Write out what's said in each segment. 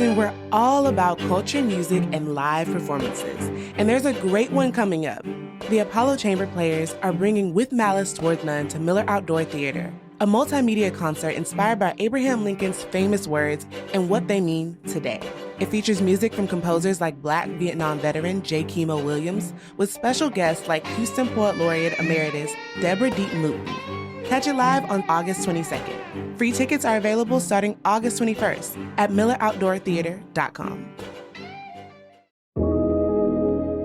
Houston, we're all about culture, music, and live performances. And there's a great one coming up. The Apollo Chamber Players are bringing With Malice Toward None to Miller Outdoor Theater, a multimedia concert inspired by Abraham Lincoln's famous words and what they mean today. It features music from composers like Black Vietnam veteran J. Kimo Williams, with special guests like Houston Poet Laureate Emeritus Deborah Deaton Luton. Catch it live on August 22nd. Free tickets are available starting August 21st at milleroutdoortheater.com.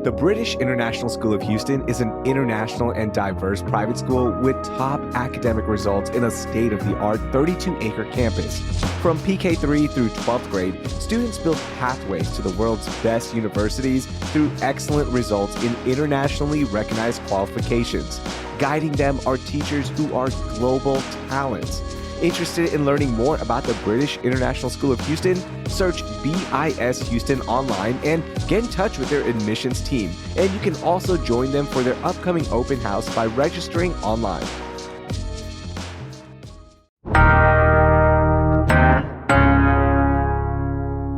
The British International School of Houston is an international and diverse private school with top academic results in a state-of-the-art 32-acre campus. From PK3 through 12th grade, students build pathways to the world's best universities through excellent results in internationally recognized qualifications. Guiding them are teachers who are global talents. Interested in learning more about the British International School of Houston? Search BIS Houston online and get in touch with their admissions team. And you can also join them for their upcoming open house by registering online.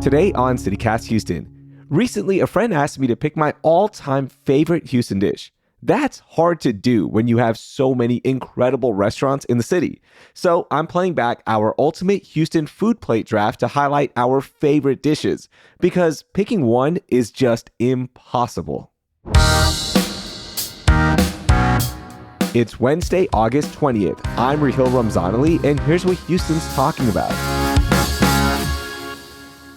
Today on CityCast Houston, recently a friend asked me to pick my all-time favorite Houston dish. That's hard to do when you have so many incredible restaurants in the city. So I'm playing back our ultimate Houston food plate draft to highlight our favorite dishes, because picking one is just impossible. It's Wednesday, August 20th. I'm Raheel Ramzanali, and here's what Houston's talking about.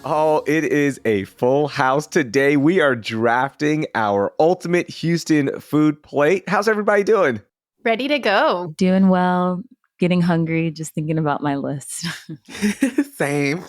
Oh, it is a full house today. We are drafting our ultimate Houston food plate. How's everybody doing? Ready to go. Doing well, getting hungry, just thinking about my list. Same.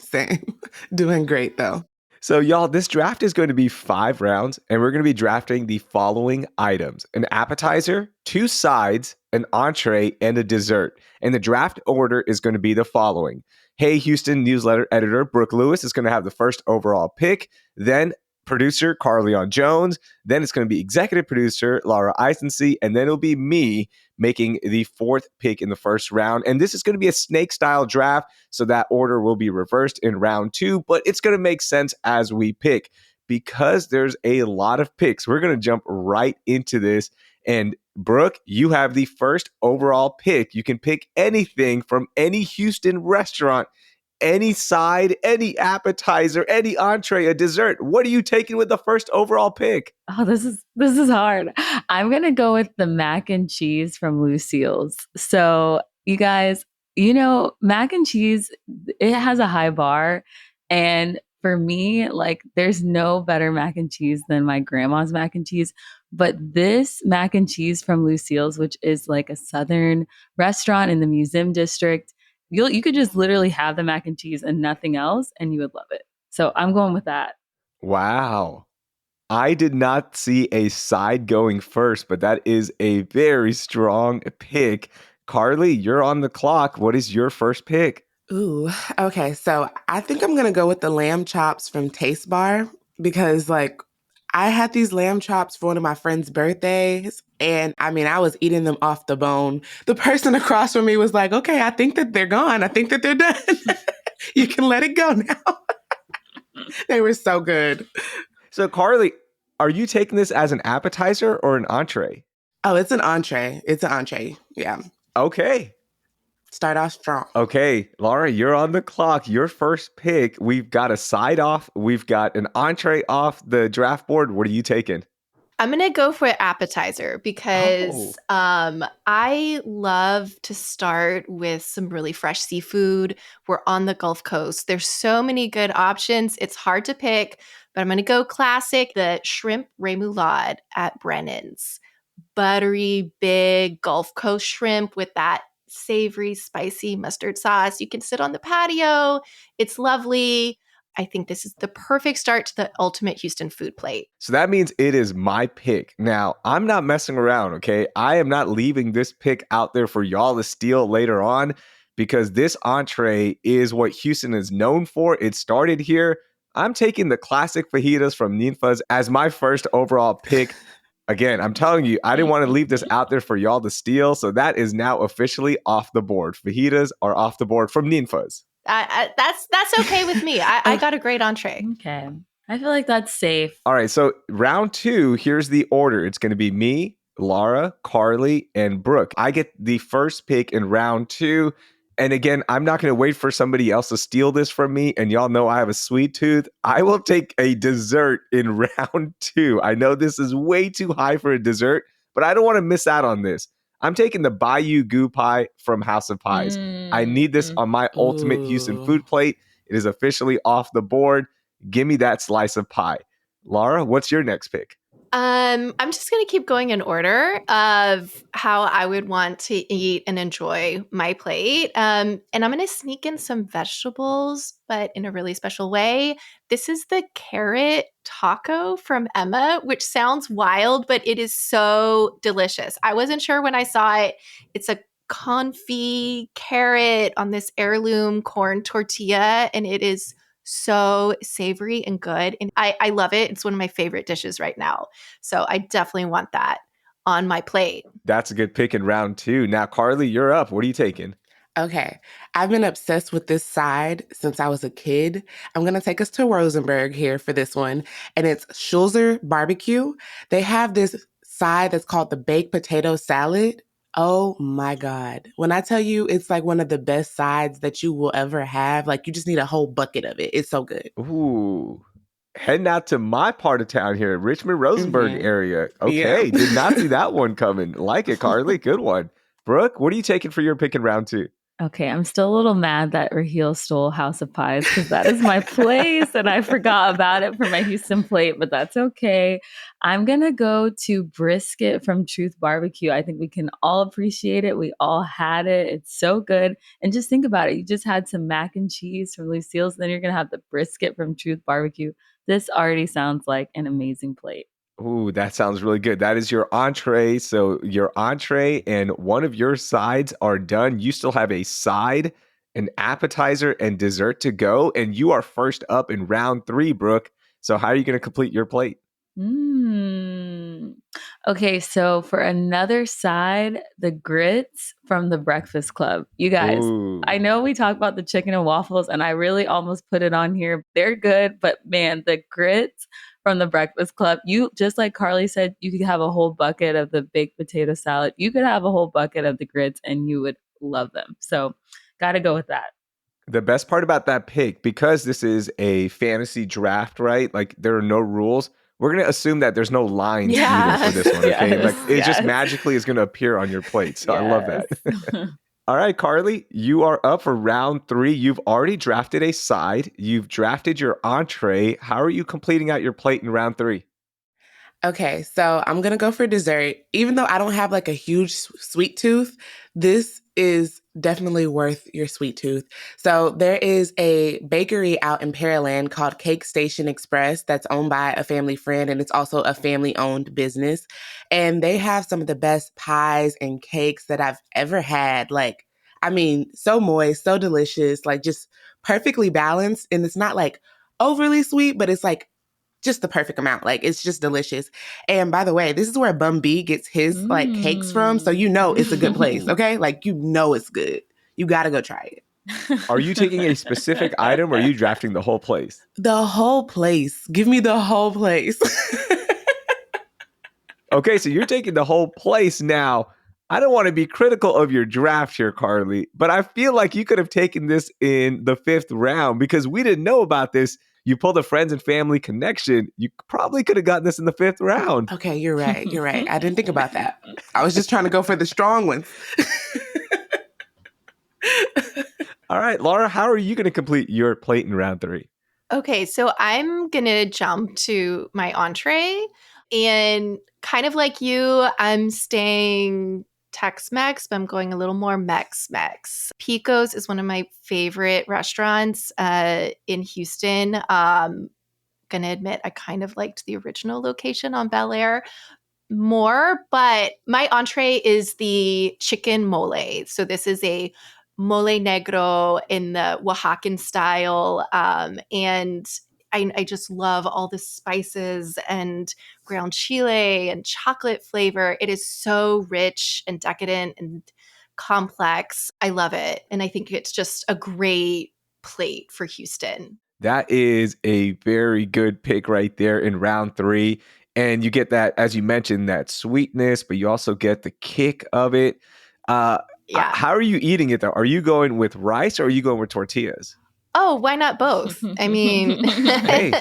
Doing great, though. So, y'all, this draft is going to be 5 rounds, and we're going to be drafting the following items: an appetizer, 2 sides, an entree, and a dessert. And the draft order is going to be the following. Hey Houston newsletter editor Brooke Lewis is going to have the first overall pick, then producer Carlignon Jones, then it's going to be executive producer Laura Isensee, and then it'll be me making the 4th pick in the first round. And this is going to be a snake-style draft, so that order will be reversed in round 2, but it's going to make sense as we pick. Because there's a lot of picks, we're going to jump right into this. And Brooke, you have the first overall pick. You can pick anything from any Houston restaurant, any side, any appetizer, any entree, a dessert. What are you taking with the first overall pick? Oh, this is hard. I'm going to go with the mac and cheese from Lucille's. So you guys, mac and cheese, it has a high bar. And for me, there's no better mac and cheese than my grandma's mac and cheese. But this mac and cheese from Lucille's, which is like a Southern restaurant in the Museum District, you could just literally have the mac and cheese and nothing else, and you would love it. So I'm going with that. Wow. I did not see a side going first, but that is a very strong pick. Carly, you're on the clock. What is your first pick? Ooh, okay. So I think I'm going to go with the lamb chops from Taste Bar, because I had these lamb chops for one of my friend's birthdays, and I was eating them off the bone. The person across from me was like, okay, I think that they're gone. I think that they're done. You can let it go now. They were so good. So Carly, are you taking this as an appetizer or an entree? Oh, it's an entree. Yeah. Okay. Start off strong. Okay, Laura, you're on the clock. Your first pick. We've got a side off. We've got an entree off the draft board. What are you taking? I'm going to go for appetizer because I love to start with some really fresh seafood. We're on the Gulf Coast. There's so many good options. It's hard to pick, but I'm going to go classic, the shrimp remoulade at Brennan's. Buttery, big Gulf Coast shrimp with that savory, spicy mustard sauce. You can sit on the patio. It's lovely. I think this is the perfect start to the ultimate Houston food plate. So that means it is my pick. Now, I'm not messing around, okay? I am not leaving this pick out there for y'all to steal later on, because this entree is what Houston is known for. It started here. I'm taking the classic fajitas from Ninfa's as my first overall pick. Again, I'm telling you, I didn't want to leave this out there for y'all to steal. So that is now officially off the board. Fajitas are off the board from Ninfa's. That's okay with me. I got a great entree. Okay. I feel like that's safe. All right, so round 2, here's the order. It's going to be me, Laura, Carly, and Brooke. I get the first pick in round 2. And again, I'm not going to wait for somebody else to steal this from me. And y'all know I have a sweet tooth. I will take a dessert in round 2. I know this is way too high for a dessert, but I don't want to miss out on this. I'm taking the Bayou Goo Pie from House of Pies. I need this on my ultimate Houston Ooh. food plate. It is officially off the board. Give me that slice of pie. Laura, what's your next pick? I'm just going to keep going in order of how I would want to eat and enjoy my plate. And I'm going to sneak in some vegetables, but in a really special way. This is the carrot taco from Emma, which sounds wild, but it is so delicious. I wasn't sure when I saw it. It's a confit carrot on this heirloom corn tortilla, and it is so savory and good. And I love it. It's one of my favorite dishes right now. So I definitely want that on my plate. That's a good pick in round 2. Now, Carly, you're up. What are you taking? Okay, I've been obsessed with this side since I was a kid. I'm going to take us to Rosenberg here for this one, and it's Schulzer Barbecue. They have this side that's called the baked potato salad. Oh my God. When I tell you it's like one of the best sides that you will ever have, like you just need a whole bucket of it. It's so good. Ooh, heading out to my part of town here, Richmond, Rosenberg Mm-hmm. area. Yeah. Okay, did not see that one coming. Like it, Carly. Good one. Brooke, what are you taking for your pick in round 2? Okay, I'm still a little mad that Raheel stole House of Pies because that is my place and I forgot about it for my Houston plate, but that's okay. I'm going to go to brisket from Truth Barbecue. I think we can all appreciate it. We all had it. It's so good. And just think about it. You just had some mac and cheese from Lucille's, then you're going to have the brisket from Truth Barbecue. This already sounds like an amazing plate. Ooh, that sounds really good. That is your entree. So your entree and one of your sides are done. You still have a side, an appetizer, and dessert to go. And you are first up in round 3, Brooke. So how are you going to complete your plate? Mm. Okay, so for another side, the grits from the Breakfast Club. You guys, I Ooh. know we talk about the chicken and waffles, and I really almost put it on here. They're good, but man, the grits from the Breakfast Club, you just like Carly said, you could have a whole bucket of the baked potato salad. You could have a whole bucket of the grits, and you would love them. So, got to go with that. The best part about that pick, because this is a fantasy draft, right? Like there are no rules. We're going to assume that there's no lines either for this one, okay? Like Yes, it just yes, magically is going to appear on your plate. So I love yes. that. All right, Carly, you are up for round 3. You've already drafted a side. You've drafted your entree. How are you completing out your plate in round 3? Okay, so I'm gonna go for dessert. Even though I don't have like a huge sweet tooth, this is definitely worth your sweet tooth. So there is a bakery out in Pearland called Cake Station Express that's owned by a family friend, and it's also a family-owned business. And they have some of the best pies and cakes that I've ever had. Like, I mean, so moist, so delicious, like just perfectly balanced. And it's not like overly sweet, but it's like just the perfect amount. Like it's just delicious. And by the way, this is where Bum B gets his like cakes from. So you know it's a good place, okay? Like you know it's good. You got to go try it. Are you taking a specific item or are you drafting the whole place? The whole place. Give me the whole place. Okay, so you're taking the whole place now. I don't want to be critical of your draft here, Carly, but I feel like you could have taken this in the 5th round because we didn't know about this. You pulled a friends and family connection. You probably could have gotten this in the 5th round. Okay, you're right. You're right. I didn't think about that. I was just trying to go for the strong ones. All right, Laura, how are you going to complete your plate in round 3? Okay, so I'm going to jump to my entree. And kind of like you, I'm staying Tex-Mex, but I'm going a little more Mex-Mex. Pico's is one of my favorite restaurants in Houston. Gonna admit, I kind of liked the original location on Bel Air more, but my entree is the chicken mole. So this is a mole negro in the Oaxacan style. And I just love all the spices and ground chile and chocolate flavor. It is so rich and decadent and complex. I love it. And I think it's just a great plate for Houston. That is a very good pick right there in round 3. And you get that, as you mentioned, that sweetness, but you also get the kick of it. Yeah. How are you eating it, though? Are you going with rice or are you going with tortillas? Oh, why not both? I mean, Hey.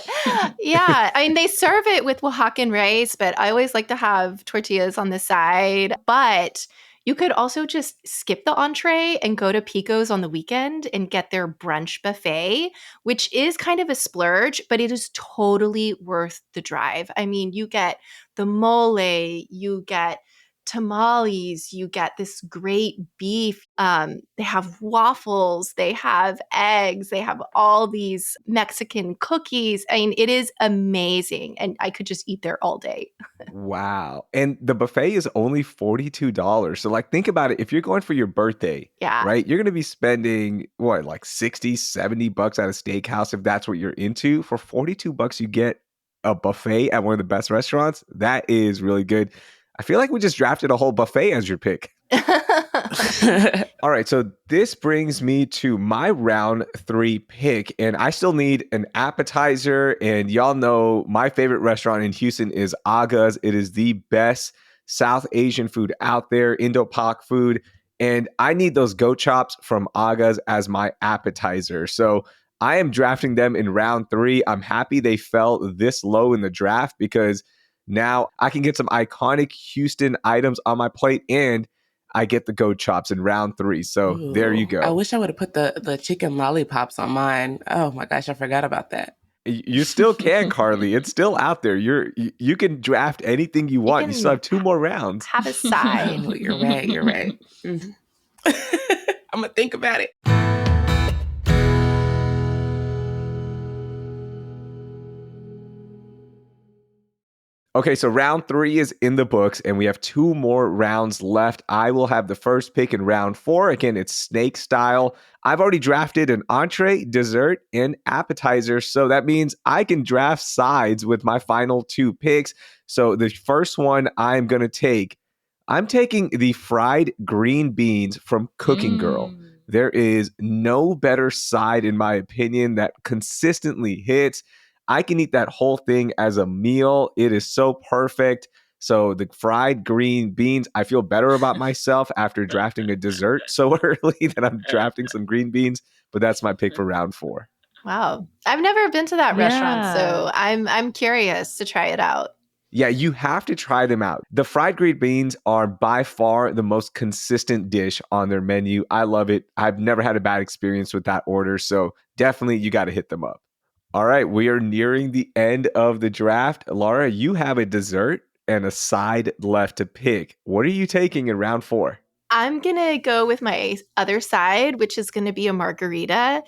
yeah. I mean, they serve it with Oaxacan rice, but I always like to have tortillas on the side. But you could also just skip the entree and go to Pico's on the weekend and get their brunch buffet, which is kind of a splurge, but it is totally worth the drive. I mean, you get the mole, you get tamales, you get this great beef. They have waffles, they have eggs, they have all these Mexican cookies. I mean, it is amazing. And I could just eat there all day. Wow. And the buffet is only $42. So like think about it. If you're going for your birthday, Yeah. right? You're going to be spending what, like 60, $70 at a steakhouse if that's what you're into. For $42, you get a buffet at one of the best restaurants. That is really good. I feel like we just drafted a whole buffet as your pick. All right, so this brings me to my round 3 pick, and I still need an appetizer. And y'all know my favorite restaurant in Houston is Aga's. It is the best South Asian food out there, Indo-Pak food, and I need those goat chops from Aga's as my appetizer. So I am drafting them in round 3. I'm happy they fell this low in the draft because now I can get some iconic Houston items on my plate and I get the goat chops in round 3. So there you go. I wish I would have put the chicken lollipops on mine. Oh my gosh, I forgot about that. You still can, Carly. It's still out there. You can draft anything you want. You still have 2 more rounds. Have a side. Oh, you're right. You're right. Mhm. I'm gonna think about it. Okay, so round 3 is in the books, and we have 2 more rounds left. I will have the first pick in round 4. Again, it's snake style. I've already drafted an entree, dessert, and appetizer, so that means I can draft sides with my final 2 picks. So the first one I'm taking the fried green beans from Cooking Girl. There is no better side, in my opinion, that consistently hits. I can eat that whole thing as a meal. It is so perfect. So the fried green beans, I feel better about myself after drafting a dessert so early that I'm drafting some green beans, but that's my pick for round 4. Wow. I've never been to that restaurant, so I'm curious to try it out. Yeah, you have to try them out. The fried green beans are by far the most consistent dish on their menu. I love it. I've never had a bad experience with that order, so definitely you got to hit them up. All right, we are nearing the end of the draft. Laura, you have a dessert and a side left to pick. What are you taking in round 4? I'm going to go with my other side, which is going to be a margarita.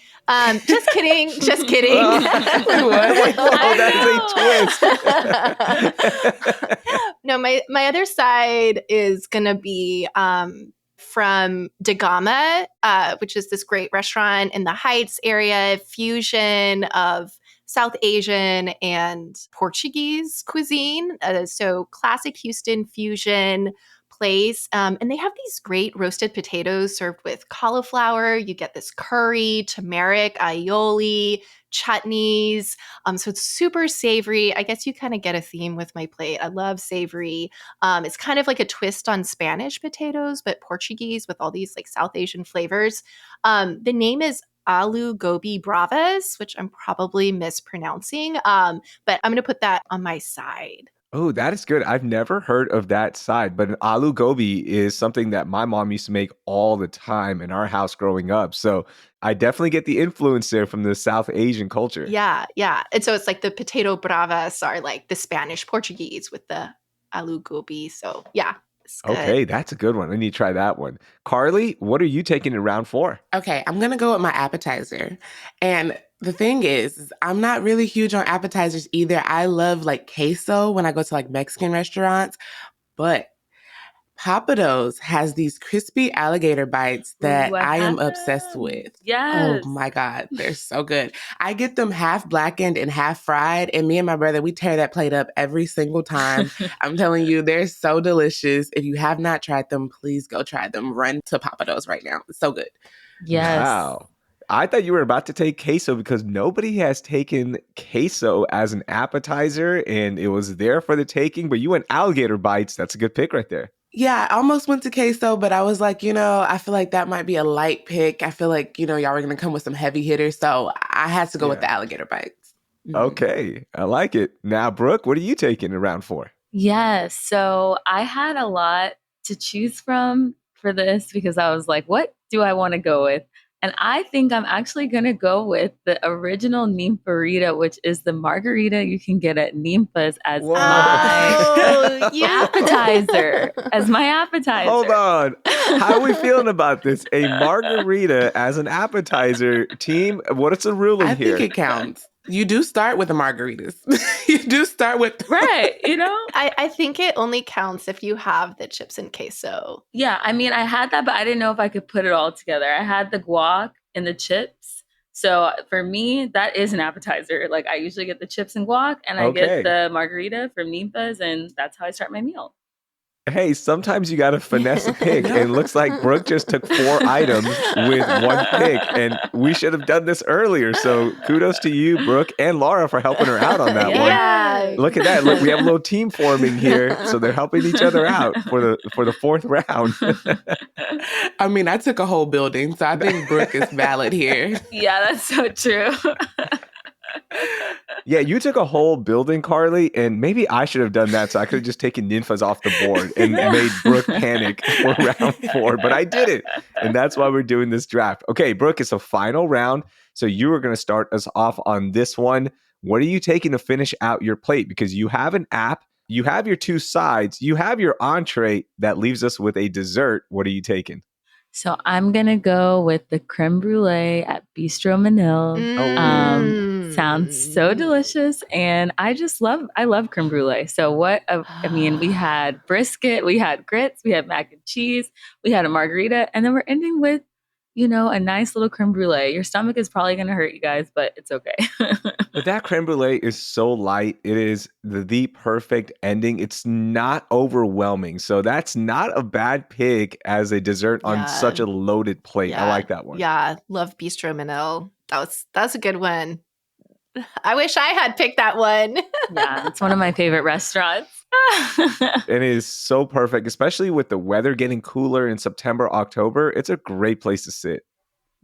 Just kidding. Just kidding. That is a twist. No, my other side is going to be from Dagama, which is this great restaurant in the Heights area, fusion of South Asian and Portuguese cuisine. So classic Houston fusion place. And they have these great roasted potatoes served with cauliflower. You get this curry, turmeric, aioli, chutneys. So it's super savory. I guess you kind of get a theme with my plate. I love savory. It's kind of like a twist on Spanish potatoes, but Portuguese with all these like South Asian flavors. The name is Aloo Gobi Bravas, which I'm probably mispronouncing. But I'm going to put that on my side. Oh, that is good. I've never heard of that side, but an aloo gobi is something that my mom used to make all the time in our house growing up. So I definitely get the influence there from the South Asian culture. Yeah, yeah. And so it's like the potato bravas are like the Spanish Portuguese with the aloo gobi. So yeah, it's good. Okay, that's a good one. I need to try that one. Carly, what are you taking in round 4? Okay, I'm going to go with my appetizer. And the thing is, I'm not really huge on appetizers either. I love like queso when I go to like Mexican restaurants, but Papados has these crispy alligator bites that I am obsessed with. Yes. Oh my God, they're so good. I get them half blackened and half fried, and me and my brother, we tear that plate up every single time. I'm telling you, they're so delicious. If you have not tried them, please go try them. Run to Papados right now. It's so good. Yes. Wow. I thought you were about to take queso because nobody has taken queso as an appetizer, and it was there for the taking, but you went alligator bites. That's a good pick right there. Yeah, I almost went to queso, but I was like, I feel like that might be a light pick. I feel like, y'all were going to come with some heavy hitters. So I had to go with the alligator bites. Okay, I like it. Now, Brooke, what are you taking in round 4? Yes. So I had a lot to choose from for this because I was like, what do I want to go with? And I think I'm actually going to go with the original Nympharita, which is the margarita you can get at Nympha's as my appetizer. As my appetizer. Hold on. How are we feeling about this? A margarita as an appetizer. Team, what is the ruling I here? think it counts. You do start with the margaritas. You do start with... Right, I think it only counts if you have the chips and queso. Yeah, I mean, I had that, but I didn't know if I could put it all together. I had the guac and the chips. So for me, that is an appetizer. Like I usually get the chips and guac and I get the margarita from Nympha's, and that's how I start my meal. Hey, sometimes you got to finesse a pick. And it looks like Brooke just took 4 items with one pick. And we should have done this earlier. So kudos to you, Brooke and Laura, for helping her out on that one. Look at that. Look, we have a little team forming here. So they're helping each other out for the 4th round. I mean, I took a whole building. So I think Brooke is valid here. Yeah, that's so true. Yeah, you took a whole building, Carly, and maybe I should have done that so I could have just taken Nympha's off the board and made Brooke panic for round 4, but I did it, and that's why we're doing this draft. Okay, Brooke, it's a final round, so you are going to start us off on this one. What are you taking to finish out your plate? Because you have an app, you have your 2 sides, you have your entree, that leaves us with a dessert. What are you taking? So I'm going to go with the creme brulee at Bistro Manil. Sounds so delicious. And I love creme brulee. So we had brisket, we had grits, we had mac and cheese, we had a margarita, and then we're ending with, a nice little creme brulee. Your stomach is probably going to hurt you guys, but it's okay. But that creme brulee is so light. It is the perfect ending. It's not overwhelming. So that's not a bad pick as a dessert on such a loaded plate. Yeah. I like that one. Yeah, love Bistro Manil. That's a good one. I wish I had picked that one. Yeah, it's one of my favorite restaurants. It is so perfect, especially with the weather getting cooler in September, October. It's a great place to sit.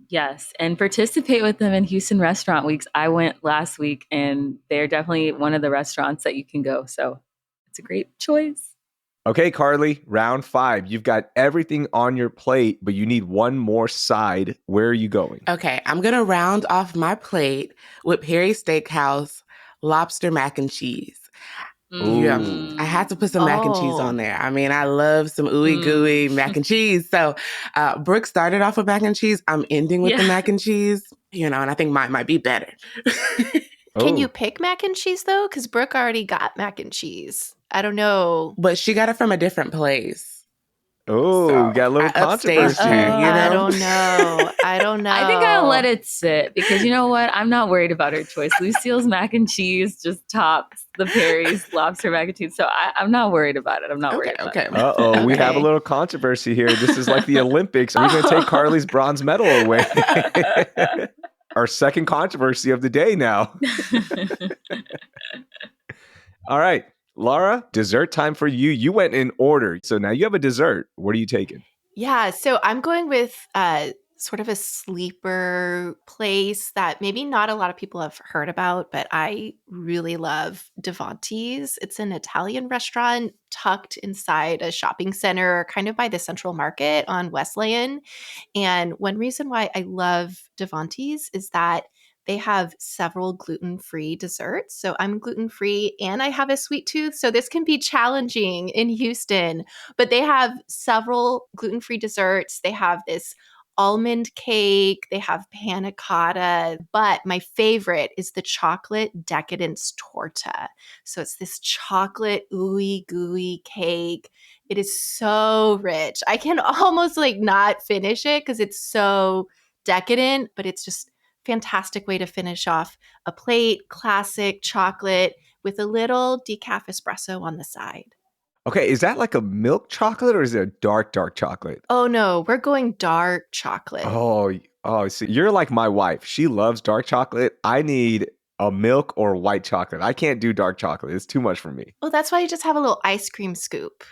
Yes, and participate with them in Houston Restaurant Weeks. I went last week, and they're definitely one of the restaurants that you can go. So it's a great choice. Okay, Carly, round 5. You've got everything on your plate, but you need one more side. Where are you going? Okay, I'm going to round off my plate with Perry's Steakhouse lobster mac and cheese. Yeah, I had to put some mac and cheese on there. I mean, I love some ooey gooey mac and cheese. So Brooke started off with mac and cheese. I'm ending with the mac and cheese, and I think mine might be better. Can you pick mac and cheese, though? Because Brooke already got mac and cheese. I don't know. But she got it from a different place. Oh, so, got a little controversy. I don't know. I think I'll let it sit because you know what? I'm not worried about her choice. Lucille's mac and cheese just tops the Perry's lobster mac and cheese. So I'm not worried about it. I'm not worried about it. Uh-oh, we have a little controversy here. This is like the Olympics. We're going to take Carly's bronze medal away. Our second controversy of the day now. All right. Laura, dessert time for you. You went in order. So now you have a dessert. What are you taking? Yeah, so I'm going with sort of a sleeper place that maybe not a lot of people have heard about, but I really love Davante's. It's an Italian restaurant tucked inside a shopping center, kind of by the Central Market on Wesleyan. And one reason why I love Davante's is that they have several gluten-free desserts. So I'm gluten-free and I have a sweet tooth. So this can be challenging in Houston. But they have several gluten-free desserts. They have this almond cake. They have panna cotta. But my favorite is the chocolate decadence torta. So it's this chocolate ooey gooey cake. It is so rich. I can almost not finish it because it's so decadent, but it's just fantastic way to finish off a plate, classic chocolate with a little decaf espresso on the side. Okay, is that like a milk chocolate or is it a dark chocolate? Oh no, we're going dark chocolate. Oh, Oh, see, you're like my wife. She loves dark chocolate. I need a milk or white chocolate. I can't do dark chocolate. It's too much for me. Well, that's why you just have a little ice cream scoop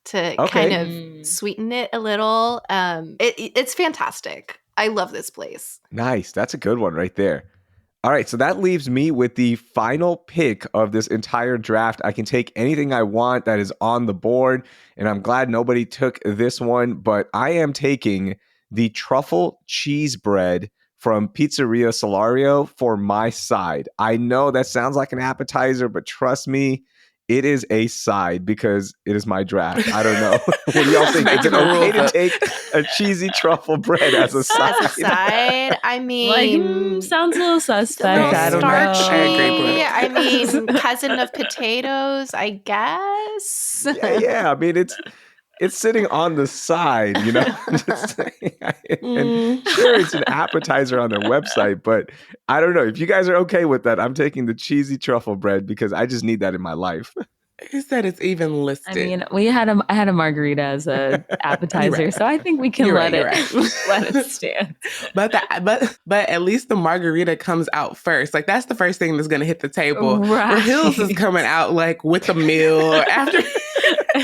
to Okay. kind of sweeten it a little. It's fantastic. I love this place. Nice. That's a good one right there. All right, so that leaves me with the final pick of this entire draft. I can take anything I want that is on the board, and I'm glad nobody took this one, but I am taking the truffle cheese bread from Pizzeria Solario for my side. I know that sounds like an appetizer, but trust me, it is a side because it is my draft. I don't know. What do y'all think? Is it okay to take a cheesy truffle bread as a side? As a side, I mean, sounds a little suspect. a little I don't starchy. know. I agree, Brooke. I mean, cousin of potatoes, I guess. Yeah. I mean, it's sitting on the side, you know. Just saying. And sure, it's an appetizer on their website, but I don't know if you guys are okay with that. I'm taking the cheesy truffle bread because I just need that in my life. Who said it's even listed? I mean, I had a margarita as a appetizer, so I think we can You're let right. it stand. but at least the margarita comes out first. Like that's the first thing that's gonna hit the table. Right. Raheel is coming out like with the meal after.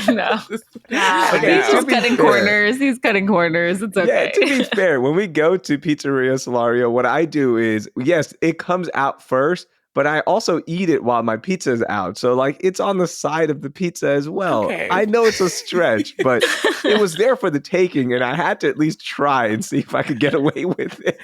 No. Okay, He's just cutting fair. corners. He's cutting corners. It's okay. Yeah, to be fair, when we go to Pizzeria Solario, what I do is, yes, it comes out first, but I also eat it while my pizza is out. So, like, it's on the side of the pizza as well. Okay. I know it's a stretch, but it was there for the taking, and I had to at least try and see if I could get away with it.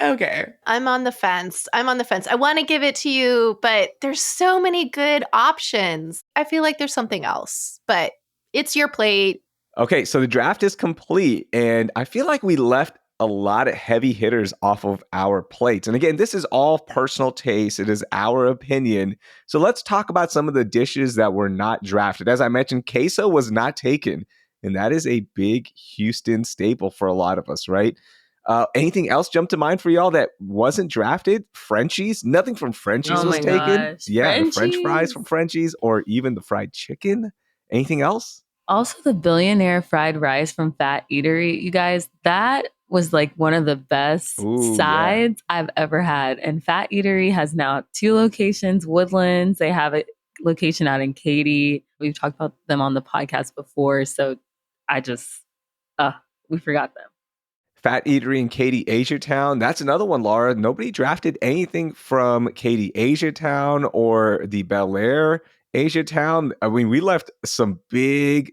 Okay. I'm on the fence. I want to give it to you, but there's so many good options. I feel like there's something else, but it's your plate. Okay, so the draft is complete, and I feel like we left a lot of heavy hitters off of our plates. And again, this is all personal taste. It is our opinion. So let's talk about some of the dishes that were not drafted. As I mentioned, queso was not taken, and that is a big Houston staple for a lot of us, right? Anything else jump to mind for y'all that wasn't drafted? Frenchies? Nothing from Frenchies was taken. Gosh. Yeah, the French Frenchies? fries from Frenchies, or even the fried chicken. Anything else? Also, the billionaire fried rice from Fat Eatery, you guys, that was like one of the best Ooh, sides I've ever had. And Fat Eatery has now 2 locations, Woodlands. They have a location out in Katy. We've talked about them on the podcast before. So we forgot them. Fat Eatery in Katy, Asiatown. That's another one, Laura. Nobody drafted anything from Katy, Asiatown or the Bel Air, Asiatown. I mean, we left some big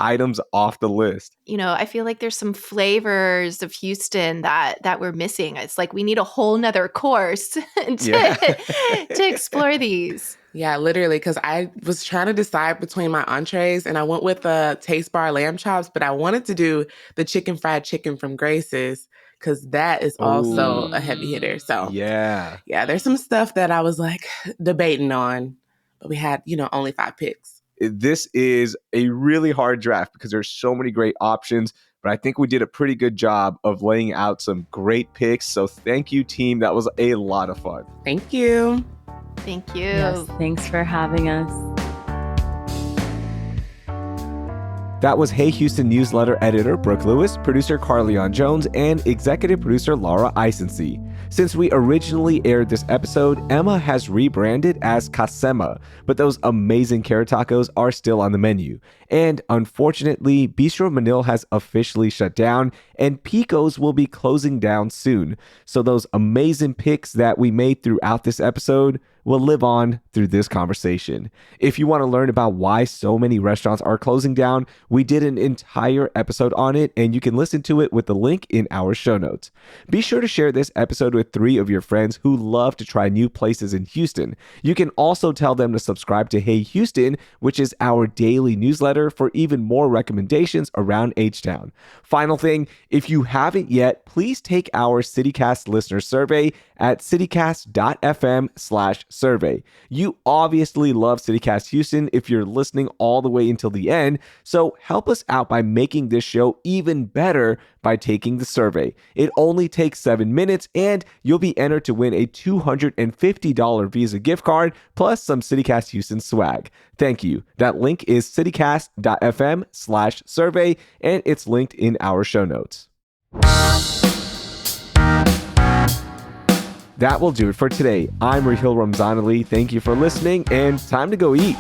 items off the list. You know, I feel like there's some flavors of Houston that we're missing. It's like we need a whole nother course to explore these. Yeah, literally, because I was trying to decide between my entrees and I went with the Taste Bar lamb chops, but I wanted to do the fried chicken from Grace's because that is also a heavy hitter. So yeah, there's some stuff that I was like debating on, but we had, only 5 picks. This is a really hard draft because there's so many great options, but I think we did a pretty good job of laying out some great picks. So thank you, team. That was a lot of fun. Thank you. Thank you. Yes, thanks for having us. That was Hey Houston newsletter editor Brooke Lewis, producer Carlignon Jones, and executive producer Laura Isensee. Since we originally aired this episode, Emma has rebranded as Casema, but those amazing carrot tacos are still on the menu. And unfortunately, Bistro Manil has officially shut down, and Pico's will be closing down soon. So those amazing picks that we made throughout this episode will live on through this conversation. If you want to learn about why so many restaurants are closing down, we did an entire episode on it, and you can listen to it with the link in our show notes. Be sure to share this episode with 3 of your friends who love to try new places in Houston. You can also tell them to subscribe to Hey Houston, which is our daily newsletter, for even more recommendations around H-Town. Final thing, if you haven't yet, please take our CityCast listener survey at citycast.fm/survey. You You obviously love CityCast Houston if you're listening all the way until the end, so help us out by making this show even better by taking the survey. It only takes 7 minutes, and you'll be entered to win a $250 Visa gift card plus some CityCast Houston swag. Thank you. That link is citycast.fm/survey, and it's linked in our show notes. That will do it for today. I'm Raheel Ramzanali. Thank you for listening, and time to go eat.